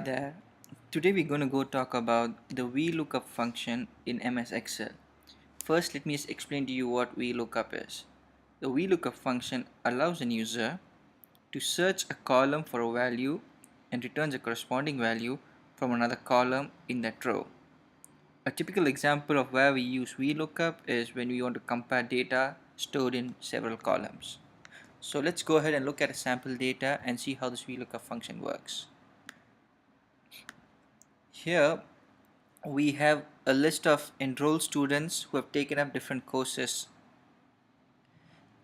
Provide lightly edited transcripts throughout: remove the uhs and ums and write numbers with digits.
there. Today we're going to go talk about the VLOOKUP function in MS Excel. First, let me just explain to you what VLOOKUP is. The VLOOKUP function allows an user to search a column for a value and returns a corresponding value from another column in that row. A typical example of where we use VLOOKUP is when we want to compare data stored in several columns. So let's go ahead and look at a sample data and see how this VLOOKUP function works. Here we have a list of enrolled students who have taken up different courses.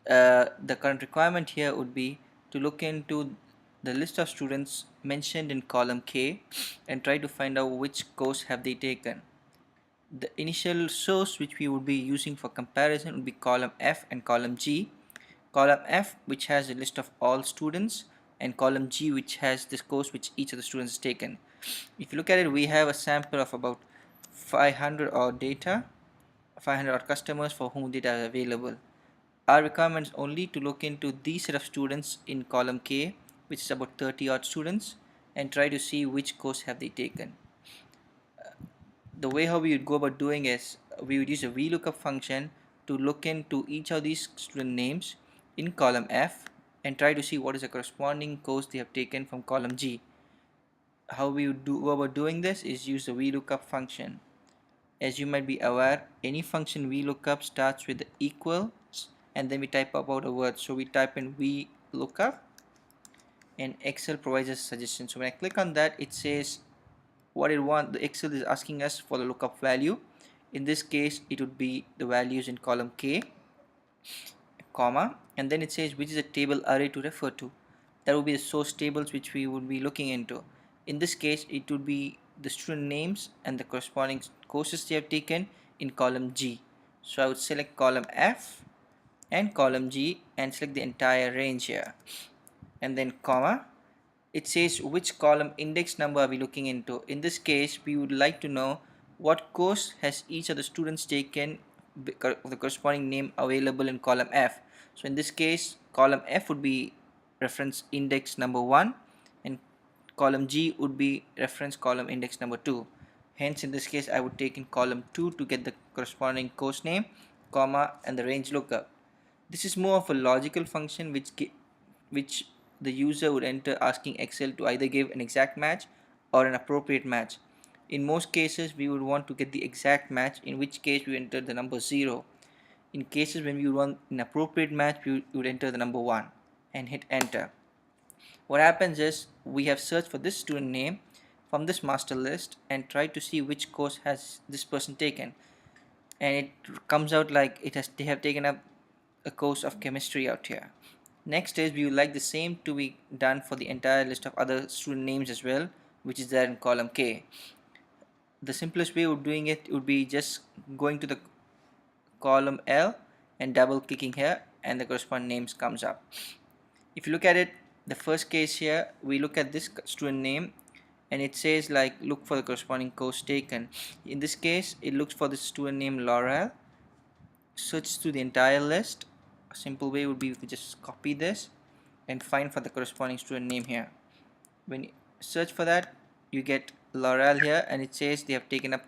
The current requirement here would be to look into the list of students mentioned in column K and try to find out which course have they taken. The initial source which we would be using for comparison would be column F and column G. Column F, which has a list of all students, and column G, which has this course which each of the students has taken. If you look at it, we have a sample of about 500 odd data, 500 odd customers for whom data is available. Our requirement is only to look into these set of students in column K, which is about 30 odd students, and try to see which course have they taken. The way how we would go about doing is we would use a VLOOKUP function to look into each of these student names in column F and try to see what is the corresponding course they have taken from column G. How we would go about doing this is use the VLOOKUP function. As you might be aware, any function VLOOKUP starts with the equals and then we type out a word. So we type in VLOOKUP and Excel provides us a suggestion. So when I click on that, it says what it wants. The Excel is asking us for the lookup value. In this case, it would be the values in column K, comma, and then it says which is a table array to refer to. That would be the source tables which we would be looking into. In this case, it would be the student names and the corresponding courses they have taken in column G. So I would select column F and column G and select the entire range here, and then comma. It says which column index number are we looking into. In this case, we would like to know what course has each of the students taken, the corresponding name available in column F. So in this case, column F would be reference index number 1 and column G would be reference column index number 2. Hence in this case I would take in column 2 to get the corresponding course name, comma, and the range lookup. This is more of a logical function which the user would enter, asking Excel to either give an exact match or an appropriate match. In most cases we would want to get the exact match, in which case we enter the number 0. In cases when we want an appropriate match, we would enter the number 1 and hit enter. What happens is we have searched for this student name from this master list and tried to see which course has this person taken, and it comes out like they have taken up a course of chemistry out here. Next is we would like the same to be done for the entire list of other student names as well, which is there in column K. The simplest way of doing it would be just going to the column L and double clicking here, and the corresponding names comes up. If you look at it, the first case here, we look at this student name and it says like look for the corresponding course taken. In this case, it looks for the student name Laurel, search through the entire list. A simple way would be to just copy this and find for the corresponding student name here. When you search for that, you get Laurel here and it says they have taken up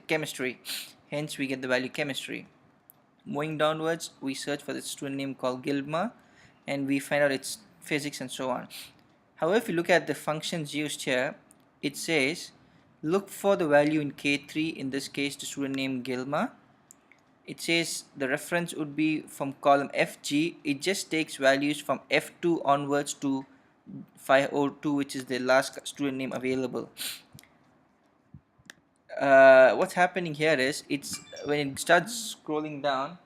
chemistry, hence we get the value chemistry. Moving downwards, we search for the student name called Gilma and we find out it's physics and so on. However, if you look at the functions used here, it says look for the value in K3, in this case the student name Gilma. It says the reference would be from column FG. It just takes values from F2 onwards to 502, which is the last student name available. What's happening here is it's when it starts scrolling down,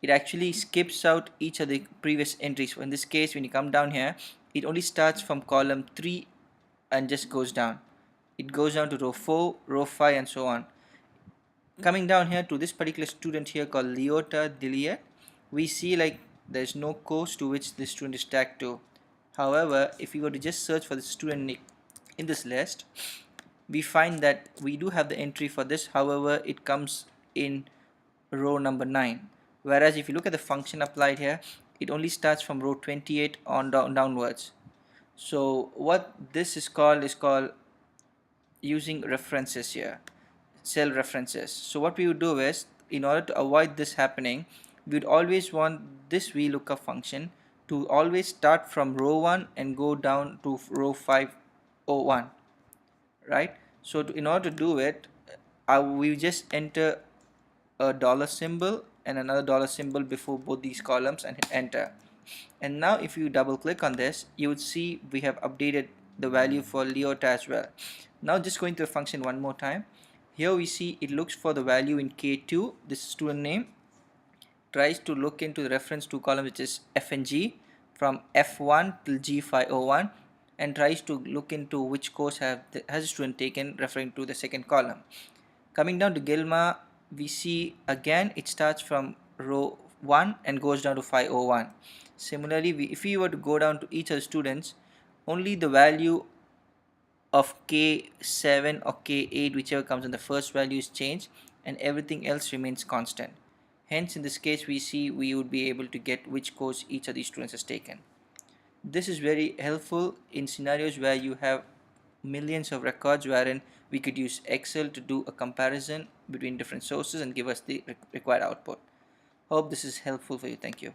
it actually skips out each of the previous entries. So in this case, when you come down here, it only starts from column 3 and just goes down. It goes down to row 4, row 5, and so on. Coming down here to this particular student here called Leota Diliet, we see like there's no course to which this student is tagged to. However, if we were to just search for the student in this list, we find that we do have the entry for this. However, it comes in row number 9. Whereas if you look at the function applied here, it only starts from row 28 on downwards. So what this is called using references here, cell references. So what we would do is, in order to avoid this happening, we would always want this VLOOKUP function to always start from row 1 and go down to row 501, right? So in order to do it, we just enter a dollar symbol and another dollar symbol before both these columns and hit enter. And now if you double click on this, you would see we have updated the value for Leota as well. Now just going to the function one more time. Here we see it looks for the value in K2, this student name, tries to look into the reference to column which is F and G from F1 till G501, and tries to look into which course has the student taken, referring to the second column. Coming down to Gilma, we see again it starts from row 1 and goes down to 501. Similarly, if we were to go down to each of the students, only the value of K7 or K8, whichever comes in the first value, is changed, and everything else remains constant. Hence, in this case, we see we would be able to get which course each of these students has taken. This is very helpful in scenarios where you have millions of records, wherein we could use Excel to do a comparison between different sources and give us the required output. Hope this is helpful for you. Thank you.